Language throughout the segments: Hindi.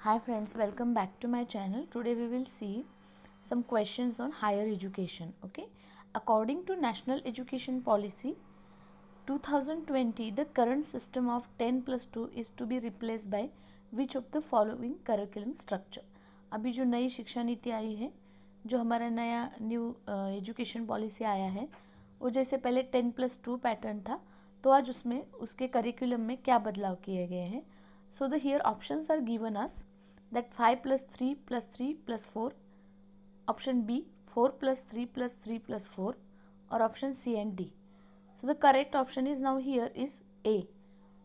Hi friends, welcome back to my channel. Today we will see some questions on higher education. Okay, according to National Education Policy 2020, the current system of 10 plus 2 is to be replaced by which of the following curriculum structure. अभी जो नई शिक्षा नीति आई है, जो हमारा नया न्यू एजुकेशन पॉलिसी आया है, वो जैसे पहले 10+2 पैटर्न था, तो आज उसमें उसके करिकुलम में क्या बदलाव किए गए हैं. So the here options are given us that 5 plus 3 plus 3 plus 4, option B 4 plus 3 plus 3 plus 4, or option C and D. So the correct option is now here is A.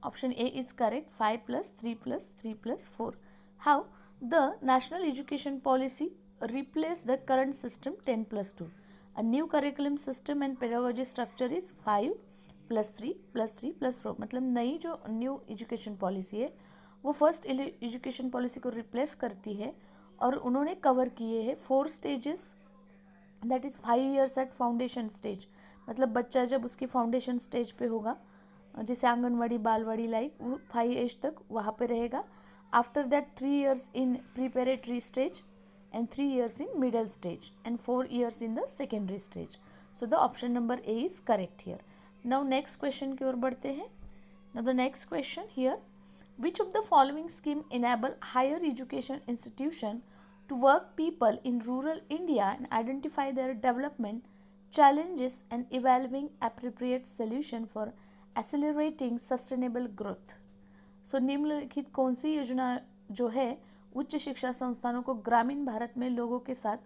Option A is correct, 5 plus 3 plus 3 plus 4. How? The National Education Policy replaced the current system 10 plus 2. A new curriculum system and pedagogy structure is 5 plus 3 4. मतलब नई जो न्यू एजुकेशन पॉलिसी है वो फर्स्ट एजुकेशन पॉलिसी को रिप्लेस करती है और उन्होंने कवर किए हैं 4 stages. That is 5 years at foundation stage. मतलब बच्चा जब उसकी फाउंडेशन स्टेज पे होगा, जैसे आंगनवाड़ी बालवाड़ी लाइक, वो 5 एज तक वहाँ पे रहेगा. After that 3 years in preparatory stage and 3 years in middle stage and 4 years in the secondary stage. So the option number A is correct here. Now next question की ओर बढ़ते हैं. Now the next question here, which of the following scheme enable higher education institution to work people in rural India and identify their development challenges and evaluating appropriate solution for accelerating sustainable growth. So निम्नलिखित कौन सी योजना जो है उच्च शिक्षा संस्थानों को ग्रामीण भारत में लोगों के साथ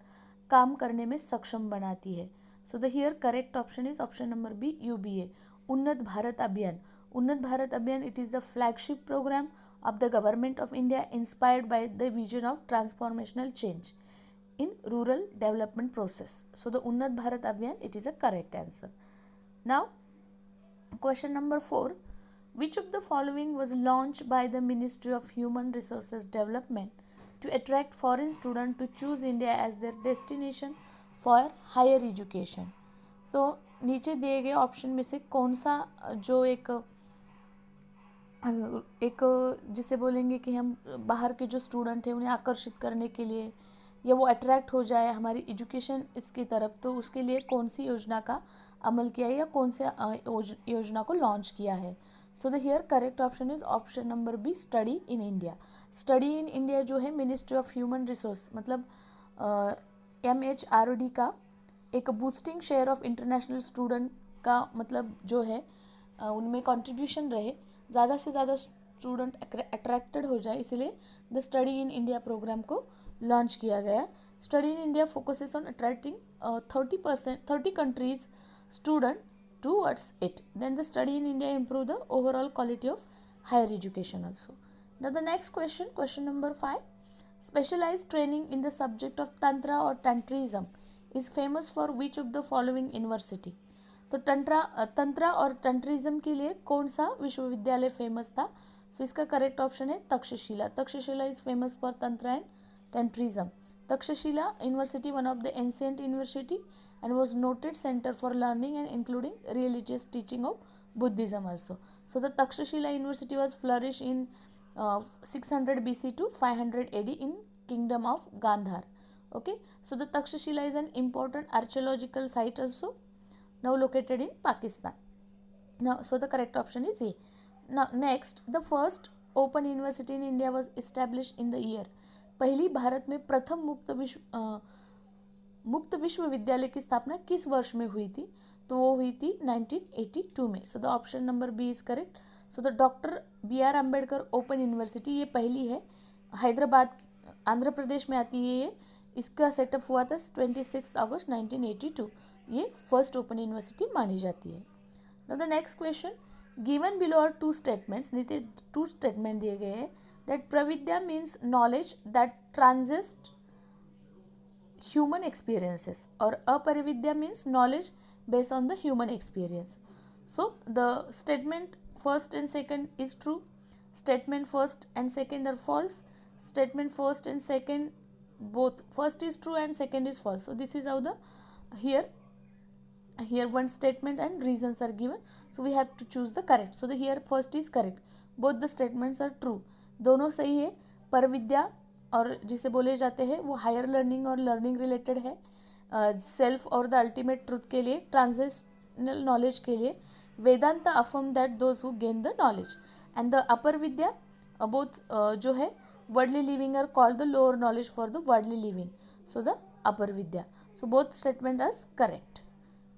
काम करने में सक्षम बनाती है. So the here correct option is option number B, UBA, Unnat Bharat Abhiyan. Unnat Bharat Abhiyan, it is the flagship programme of the government of India inspired by the vision of transformational change in rural development process. So the Unnat Bharat Abhiyan, it is a correct answer. Now question number 4, which of the following was launched by the Ministry of Human Resources Development to attract foreign students to choose India as their destination for higher education? तो नीचे दिए गए ऑप्शन में से कौन सा जो एक जिसे बोलेंगे कि हम बाहर के जो स्टूडेंट हैं उन्हें आकर्षित करने के लिए या वो अट्रैक्ट हो जाए हमारी एजुकेशन इसकी तरफ, तो उसके लिए कौन सी योजना का अमल किया है या कौन से योजना को लॉन्च किया है. So the here correct option is option number B, study in India. Study in India जो है मिनिस्ट्री ऑफ ह्यूमन रिसोर्स मतलब MHRD का एक boosting share of international student का मतलब जो है उनमें कंट्रीब्यूशन रहे, ज़्यादा से ज़्यादा स्टूडेंट अट्रैक्टेड हो जाए, इसलिए the study in India programme को लॉन्च किया गया. Study in India focuses on attracting 30 countries student towards it. Then the study in India improve the overall quality of higher education also. Now the next question, question number 5, specialized training in the subject of tantra or tantrism is famous for which of the following university? तो तंत्रा और तंत्रिज्म के लिए कौन सा विश्वविद्यालय फेमस था? सो इसका करेक्ट ऑप्शन है Takshashila. Takshashila is famous for tantra and tantrism. Takshashila University, one of the ancient university and was noted center for learning and including religious teaching of Buddhism also. So the Takshashila University was flourished in 600 BC to 500 AD in Kingdom of Gandhar. Okay, so the Takshashila is an important archaeological site also, now located in Pakistan. Now, so the correct option is A. Now next, the first open university in India was established in the year. पहली भारत में प्रथम मुक्त विश्वविद्यालय की स्थापना किस वर्ष में हुई थी? तो वो हुई थी 1982 में. So the option number B is correct. So the doctor BR Ambedkar open university, ये पहली है, हैदराबाद आंध्र प्रदेश में आती है ये. इसका सेटअप हुआ था 26 अगस्त 1982. ये फर्स्ट ओपन यूनिवर्सिटी मानी जाती है. Now the next question, given below are 2 statements, नीचे 2 स्टेटमेंट दिए गए हैं. That pravidya means knowledge that transcends human experiences, or aparividya means knowledge based on the human experience. So the statement first and second is true, statement first and second are false, statement first and second both, first is true and second is false. So this is how the here one statement and reasons are given, so we have to choose the correct. So the here first is correct, both the statements are true, दोनों सही है, पर विद्या और जिसे बोले जाते हैं वो हायर लर्निंग और लर्निंग रिलेटेड है, सेल्फ और द अल्टीमेट ट्रूथ के लिए, ट्रांजिशनल नॉलेज के लिए, Vedanta affirm that those who gain the knowledge, and the upper vidya both जो है worldly living are called the lower knowledge for the worldly living, so the upper vidya. So both statement are correct.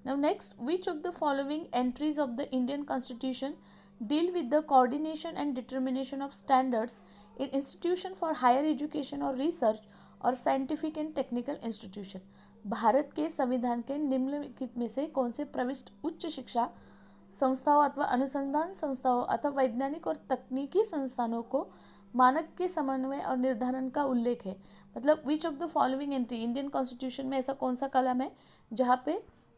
Now next, which of the following entries of the Indian Constitution deal with the coordination and determination of standards in institution for higher education or research or scientific and technical institution? Bharat के संविधान के निम्नलिखित में से कौन से प्रविष्ट उच्च शिक्षा संस्थाओं अथवा अनुसंधान संस्थाओं अथवा वैज्ञानिक और तकनीकी संस्थानों को मानक के समन्वय और निर्धारण का उल्लेख है? मतलब विच of the following entry, Indian constitution में ऐसा कौन सा कलम है जहाँ पे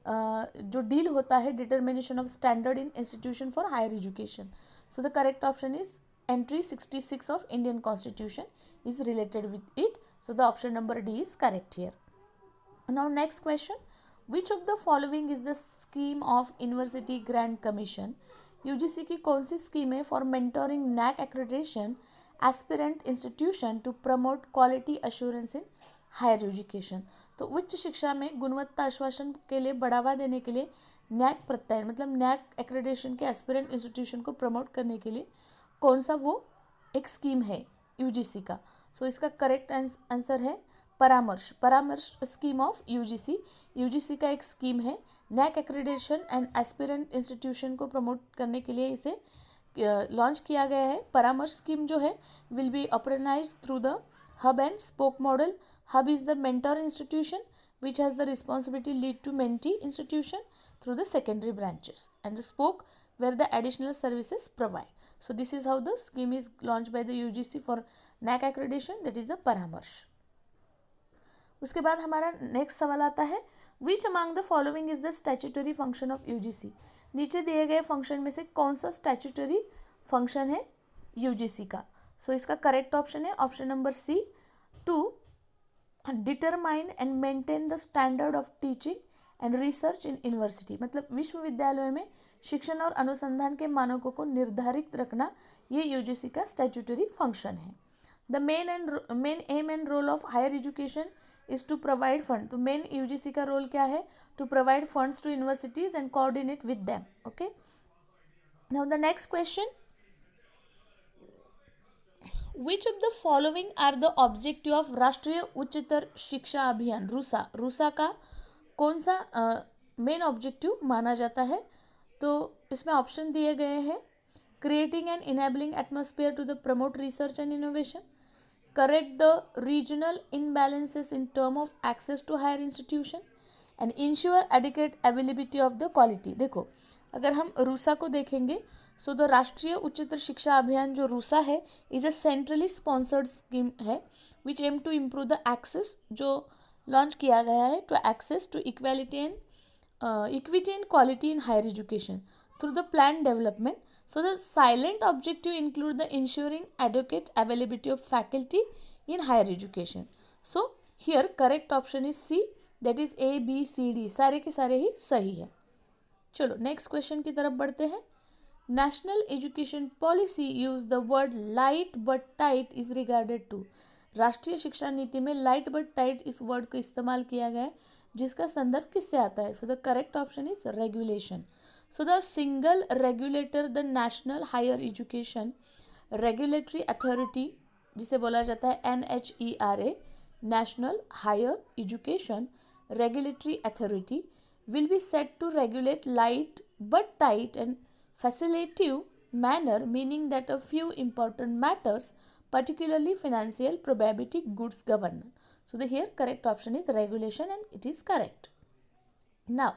जो डील होता है determination of standard in institution for higher education? So the correct option is entry 66 of Indian constitution is related with it. So the option number D is correct here. Now next question, which of the following is the scheme of university grant commission? UGC की कौन सी स्कीम है for mentoring NAAC accreditation aspirant institution to promote quality assurance in higher education? तो उच्च शिक्षा में गुणवत्ता आश्वासन के लिए बढ़ावा देने के लिए नैक प्रत्ययन मतलब नैक एक्रेडिटेशन के एस्पिरेंट इंस्टीट्यूशन को प्रमोट करने के लिए कौन सा वो एक स्कीम है यूजीसी का? सो इसका करेक्ट आंसर है परामर्श. परामर्श स्कीम ऑफ यूजीसी, यूजीसी का एक स्कीम है. NAAC accreditation and aspirant institution को प्रमोट करने के लिए इसे लॉन्च किया गया है. परामर्श स्कीम जो है will be operationalised through the hub and spoke model. Hub is the mentor institution which has the responsibility lead to mentee institution through the secondary branches, and the spoke where the additional services provide. So this is how the scheme is launched by the UGC for NAC accreditation, that is a परामर्श. उसके बाद हमारा नेक्स्ट सवाल आता है, which among the following is the statutory function of UGC? नीचे दिए गए फंक्शन में से कौन सा स्टैट्यूटरी फंक्शन है यूजीसी का? सो इसका करेक्ट ऑप्शन है option number C, to determine and maintain the standard of teaching and research in university. मतलब विश्वविद्यालयों में शिक्षण और अनुसंधान के मानकों को निर्धारित रखना ये यूजीसी का स्टैट्यूटरी फंक्शन है. The main aim and role of higher education is to provide fund. तो मेन यूजीसी का रोल क्या है? To provide funds to universities and coordinate with them. Okay, now the next question, which of the following are the objective of Rashtriya Uchchatar शिक्षा अभियान रूसा? रूसा का कौन सा मेन ऑब्जेक्टिव माना जाता है? तो इसमें ऑप्शन दिए गए हैं, creating and enabling atmosphere to the promote research and innovation, correct the regional imbalances in term of access to higher institution, and ensure adequate availability of the quality. देखो, अगर हम रूसा को देखेंगे, सो द राष्ट्रीय उच्चतर शिक्षा अभियान जो रूसा है is a centrally sponsored scheme है which aim to improve the access, जो लॉन्च किया गया है to access to equity and quality in higher education through the plan development. So the silent objective include the ensuring adequate availability of faculty in higher education. So here correct option is C, that is A, B, C, D सारे के सारे ही सही है. चलो नेक्स्ट क्वेश्चन की तरफ बढ़ते हैं. National education policy use the word light but tight is regarded to. Rashtriya Shiksha Niti में लाइट बट टाइट इस वर्ड को इस्तेमाल किया गया है जिसका संदर्भ किससे आता है? So the correct option is regulation. So the single regulator, the National Higher Education Regulatory Authority, जिसे बोला जाता है NHERA, National Higher Education Regulatory Authority, will be set to regulate light but tight and facilitative manner, meaning that a few important matters, particularly financial probability goods governance. So the here correct option is regulation and it is correct. Now,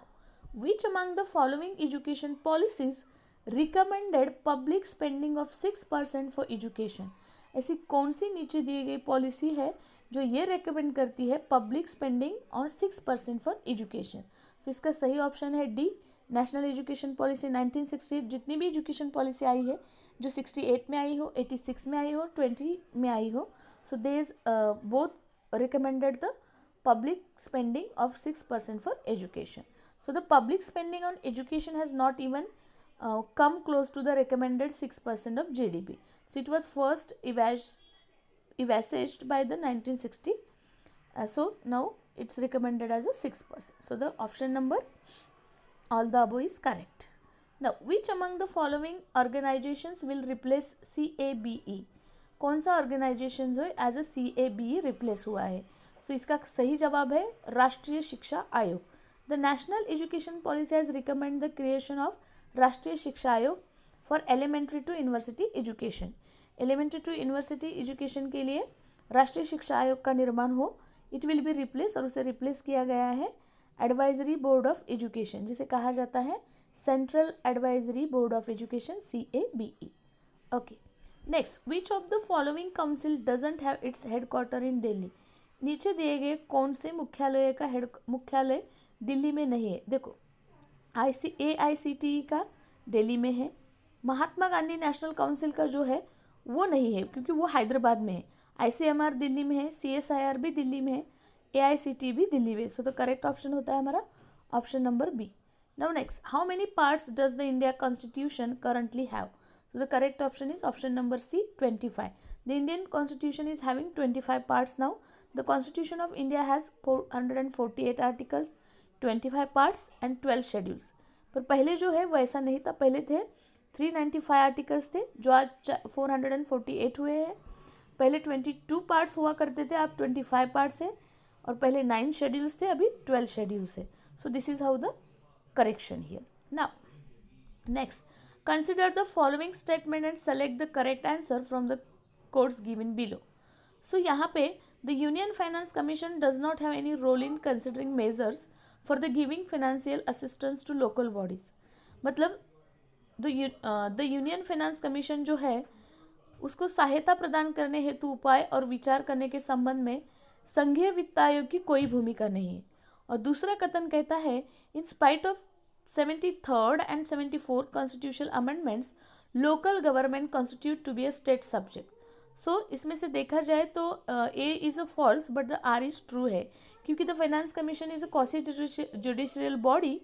which among the following education policies recommended public spending of 6% for education? ऐसी कौन सी नीचे दी गई पॉलिसी है जो ये रेकमेंड करती है पब्लिक स्पेंडिंग और 6% फॉर एजुकेशन? सो इसका सही ऑप्शन है डी, नेशनल एजुकेशन पॉलिसी 1968. जितनी भी एजुकेशन पॉलिसी आई है, जो 68 में आई हो, 86 में आई हो, 20 में आई हो, so they is both recommended the public spending of 6% for education. So the public spending on education has not even come close to the recommended 6% of GDP. So it was first evisaged by the 1960. So now it's recommended as a 6%. So the option number all the above is correct. Now which among the following organizations will replace CABE? कौन सा ऑर्गेनाइजेशन जो एज अ CABE रिप्लेस हुआ है? सो इसका सही जवाब है Rashtriya Shiksha Aayog. The national education policy has recommend the creation of Rashtriya Shiksha Aayog for elementary to university education. Elementary to university education के लिए राष्ट्रीय शिक्षा आयोग का निर्माण हो. इट विल बी रिप्लेस, और उसे रिप्लेस किया गया है एडवाइजरी बोर्ड ऑफ एजुकेशन, जिसे कहा जाता है central advisory board of education CABE. Okay, next, which of the following council doesn't have its headquarter in Delhi? नीचे दिए गए कौन से मुख्यालय का मुख्यालय दिल्ली में नहीं है? देखो, AICTE का दिल्ली में है. महात्मा गांधी नेशनल काउंसिल का जो है वो नहीं है क्योंकि वो हैदराबाद में है. ICMR दिल्ली में है, CSIR भी दिल्ली में है, AICTE भी दिल्ली में. सो द करेक्ट ऑप्शन होता है हमारा option number B. Now next, how many parts does the India constitution currently have? So the correct option is option number C, 25. The Indian Constitution is having 25 parts now. The Constitution of India has 448 articles, 25 parts and 12 schedules. पर पहले जो है वो ऐसा नहीं था. पहले थे 395 आर्टिकल्स थे जो आज 448 हुए हैं. पहले 22 पार्ट्स हुआ करते थे, अब 25 पार्ट्स है. और पहले 9 शेड्यूल्स थे, अभी 12 शेड्यूल्स है. सो this is how the correction here. Now next, consider the following statement and select the correct answer from the codes given below. So यहाँ पे the Union Finance Commission does not have any role in considering measures for the giving financial assistance to local bodies. मतलब the Union Finance Commission जो है उसको सहायता प्रदान करने हेतु उपाय और विचार करने के संबंध में संघीय वित्त आयोग की कोई भूमिका नहीं है. और दूसरा कथन कहता है, in spite of 73rd and 74th constitutional amendments, local government constitute to be a state subject. So इसमें से देखा जाए तो A is a false but the R is true है, क्योंकि the finance commission is a quasi judicial body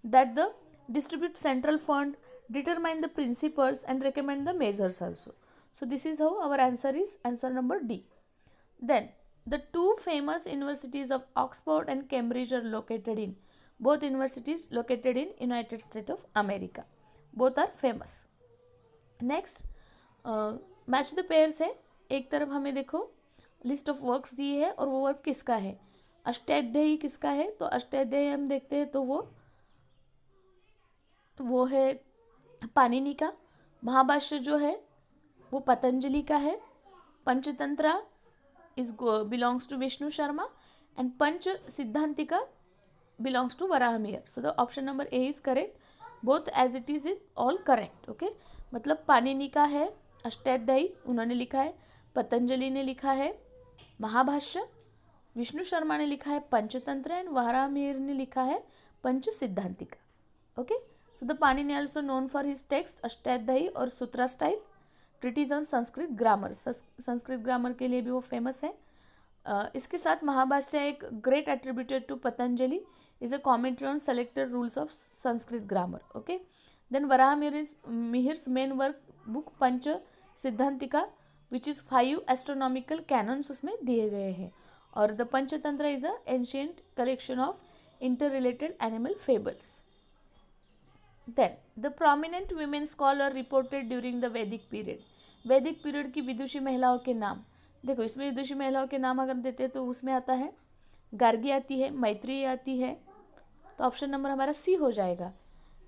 that the distribute central fund, determine the principles and recommend the measures also. So this is how our answer is answer number D. Then the two famous universities of Oxford and Cambridge are located in. Both universities located in United States of America. Both are famous. Next, match the pairs है. एक तरफ हमें देखो लिस्ट ऑफ वर्क्स दी है और वो वर्क किसका है. अष्टाध्यायी किसका है? तो अष्टाध्यायी हम देखते हैं तो वो है पाणिनि का. महाभाष्य जो है वो पतंजलि का है. Panchatantra is belongs to Vishnu Sharma and Panch Siddhantika belongs to Varahamihar. So the option number A is correct. Both as it is all correct. Okay. मतलब पाणिनि का है अष्टाध्यायी, उन्होंने लिखा है. पतंजलि ने लिखा है महाभाष्य. विष्णु शर्मा ने लिखा है पंचतंत्र एंड वराहमिहिर ने लिखा है Pancha Siddhantika. Okay. So the Panini also known for his text Ashtadhyayi और sutra style, treatise on Sanskrit grammar. Sanskrit grammar के लिए भी वो फेमस है. इसके साथ महाभाष्य एक great attributed to Patanjali is a commentary on selected rules of Sanskrit grammar. Okay. Then Varahamihir's main work book Panch Siddhantika which is 5 astronomical canons उसमें दिए गए हैं. और the Panchatantra is a ancient collection of interrelated animal fables. Then the prominent women scholar reported during the Vedic period. वैदिक पीरियड की विदुषी महिलाओं के नाम. देखो इसमें विदुषी महिलाओं के नाम अगर देते हैं तो उसमें आता है गार्गी आती है, मैत्रेयी आती है, तो ऑप्शन नंबर हमारा सी हो जाएगा.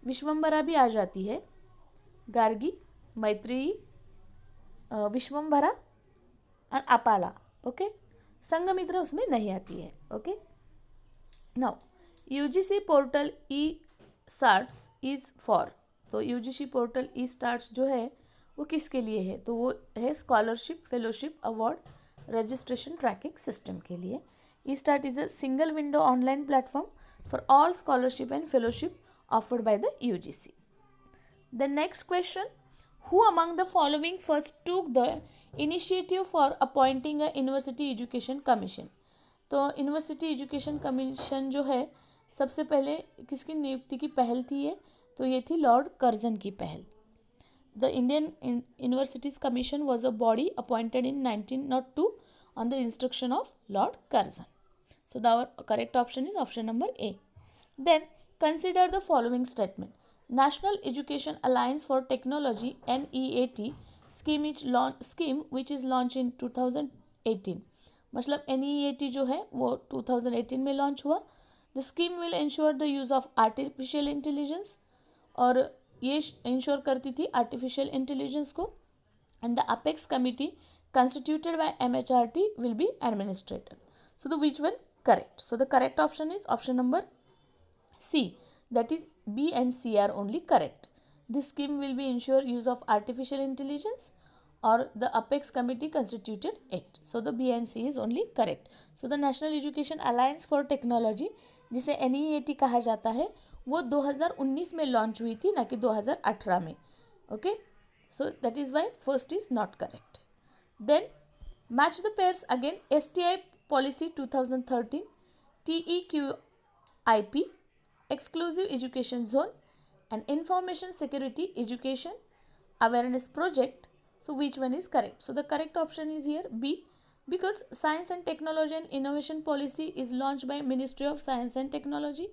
विश्वम्भरा भी आ जाती है, गार्गी, मैत्रेयी, विश्वम्भरा और अपाला. ओके. संघमित्रा उसमें नहीं आती है. Okay. Now UGC portal e starts is for. तो UGC पोर्टल ई-स्टार्ट्स जो है वो किसके लिए है? तो वो है scholarship, fellowship, award, registration tracking system के लिए. E start is a single window online platform for all scholarship and fellowship offered by the UGC. The next question, who among the following first took the initiative for appointing a University Education Commission? तो University Education Commission जो है सबसे पहले किसकी नियुक्ति की पहल थी ये? तो ये थी लॉर्ड कर्जन की पहल. The Indian Universities Commission was a body appointed in 1902 on the instruction of Lord Curzon. So the correct option is option number A. Then consider the following statement. National Education Alliance for Technology NEAT scheme which is launched in 2018. मतलब NEAT जो है वो 2018 में लॉन्च हुआ. The scheme will ensure the use of artificial intelligence और ये इंश्योर करती थी आर्टिफिशियल इंटेलिजेंस को. And the apex committee constituted by MHRT will be administrator. So the which one correct? So the correct option is option number C. That is B and C are only correct. This scheme will be ensure use of artificial intelligence or the apex committee constituted it. So the B and C is only correct. So the National Education Alliance for Technology जिसे NEAT कहा जाता है वो 2019 में लॉन्च हुई थी ना कि 2018 में. Okay, so that is why first is not correct. Then match the pairs again. STI policy 2013, TEQIP exclusive education zone and information security education awareness project. So which one is correct? So the correct option is here B, because science and technology and innovation policy is launched by Ministry of Science and Technology.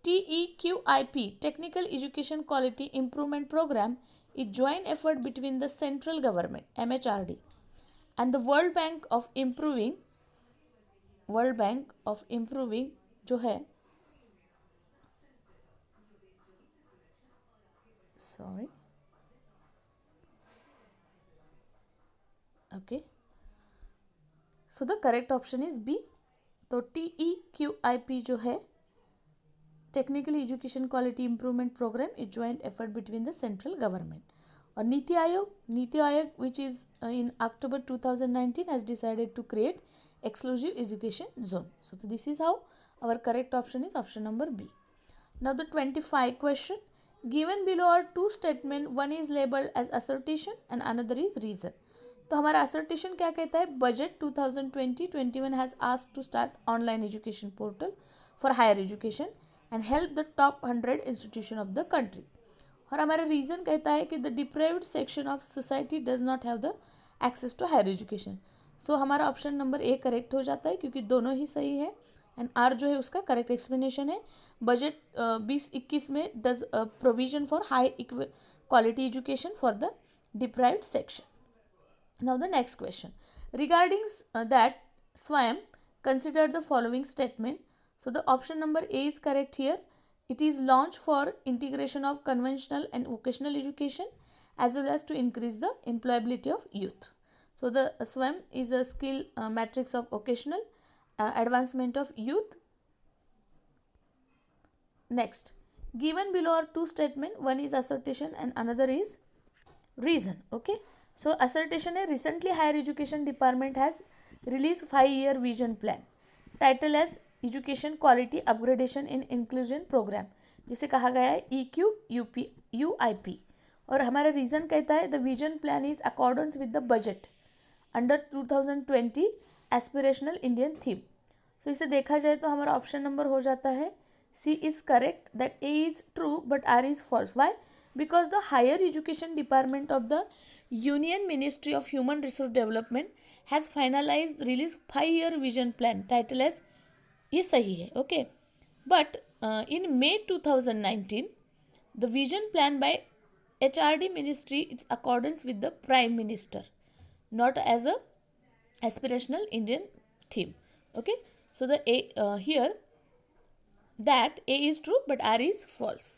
TEQIP technical education quality improvement program is joint effort between the central government MHRD and the World Bank of improving जो है sorry okay, so the correct option is B. तो TEQIP जो है technical education quality improvement programme is joint effort between the central government. और NITI Aayog which is in October 2019 has decided to create exclusive education zone. So this is how our correct option is option number B. Now the 25 question. Given below are two statement, one is labelled as assertion and another is reason. तो हमारा असर्टेशन क्या कहता है? Budget 2020-21 has asked to start online education portal for higher education and help the top 100 institution of the country. और हमारा रीज़न कहता है कि the deprived section of society does not have the access to higher education. So हमारा ऑप्शन नंबर ए करेक्ट हो जाता है क्योंकि दोनों ही सही है. एंड आर जो है उसका करेक्ट एक्सप्लेनेशन है. बजट 2021 में does provision for high quality education for the deprived section. Now the next question. Regarding that Swayam consider the following statement. So the option number A is correct here. It is launched for integration of conventional and vocational education as well as to increase the employability of youth. So the SWAM is a skill matrix of vocational advancement of youth. Next, given below are two statements. One is assertion and another is reason. Okay. So assertion है, recently higher education department has released 5-year vision plan. Title as education quality upgradation in inclusion programme, जिसे कहा गया है EQUIP. और हमारा रीज़न कहता है the vision plan is accordance with the budget under 2020 aspirational Indian theme. So इसे देखा जाए तो हमारा ऑप्शन नंबर हो जाता है C is correct, that A is true but R is false. Why? Because the higher education department of the union ministry of human resource development has finalise release 5-year vision plan. Title as, ये सही है. Okay, but in May 2019 the vision plan by HRD मिनिस्ट्री it's accordance with the prime minister, not as a aspirational Indian theme. Okay, so the here that A is true but R is false.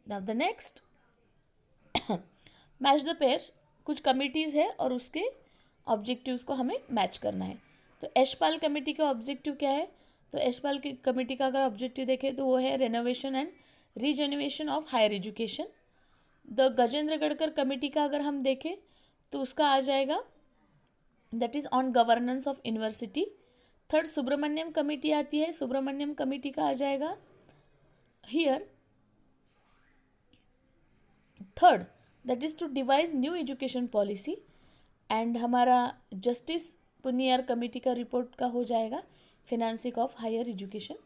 Now the next match the pairs. कुछ कमिटीज़ है और उसके ऑब्जेक्टिव्स को हमें मैच करना है. तो यशपाल कमेटी का ऑब्जेक्टिव क्या है? तो यशपाल की कमेटी का अगर ऑब्जेक्टिव देखें तो वो है renovation and rejuvenation of higher education. The Gajendra Gadkar committee का अगर हम देखें तो उसका आ जाएगा that is on governance of university. Third Subramanyam committee आती है, सुब्रमण्यम कमेटी का आ जाएगा here third, that is to devise new education policy. And हमारा जस्टिस पुनियार कमेटी का रिपोर्ट का हो जाएगा financing of higher education.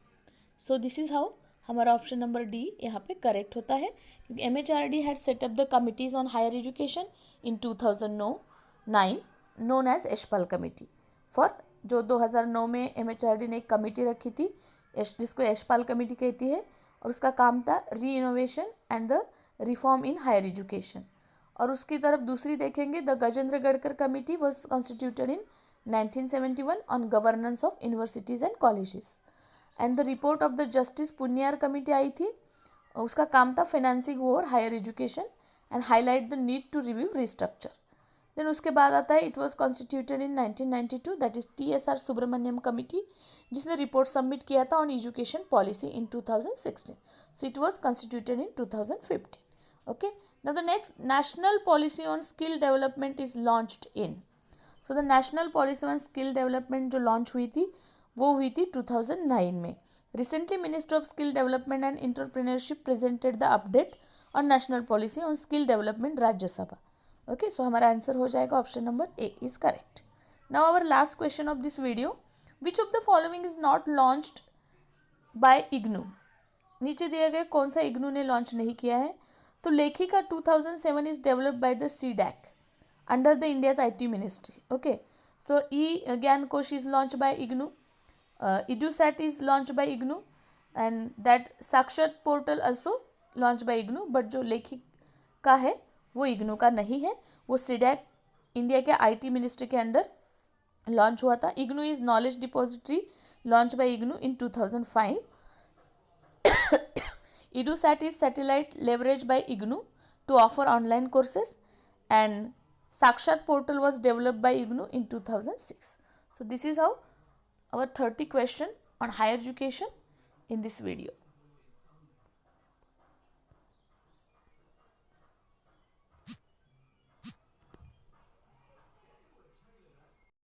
So this is how हमारा ऑप्शन नंबर डी यहाँ पे करेक्ट होता है, क्योंकि MHRD had set up the committees on higher education in 2009 known as Yashpal committee for, जो 2009 में MHRD ने एक कमेटी रखी थी जिसको यशपाल कमेटी कहती है, और उसका काम था renovation and the reform in higher education. और उसकी तरफ दूसरी देखेंगे, the Gajendra Gadkar committee was constituted in 1971 on governance of universities and colleges. And the report of the justice Punnayya committee आई थी, उसका काम था financing over higher education and highlight the need to review restructure. Then उसके बाद आता है, it was constituted in 1992, that is TSR Subramanyam committee, जिसने रिपोर्ट सबमिट किया था on education policy in 2016. So it was constituted in 2015. Okay, now the next, national policy on skill development is launched in. So the national policy on skill development जो लॉन्च हुई थी वो हुई थी 2009 में। Recently minister of skill development and entrepreneurship presented the update on national policy on skill development Rajya Sabha. Okay, so हमारा आंसर हो जाएगा option number A is correct. Now our last question of this video, which of the following is not launched by IGNOU. नीचे दिए गए कौन सा इग्नू ने लॉन्च नहीं किया है? तो Lekhika 2007 is developed by the CDAC under the India's IT ministry. Okay, so Gyan Kosh is launch by IGNOU, EduSat is launched by IGNOU, and that Sakshat portal also launched by IGNOU, but जो लेखिका है वो IGNOU का नहीं है, वो CDAC इंडिया के IT मिनिस्ट्री के अंडर लॉन्च हुआ था। IGNOU is knowledge depository launch by IGNOU in 2005. EduSat is satellite leveraged by IGNOU to offer online courses, and Sakshat portal was developed by IGNOU in 2006. So this is how our 30 question on higher education in this video.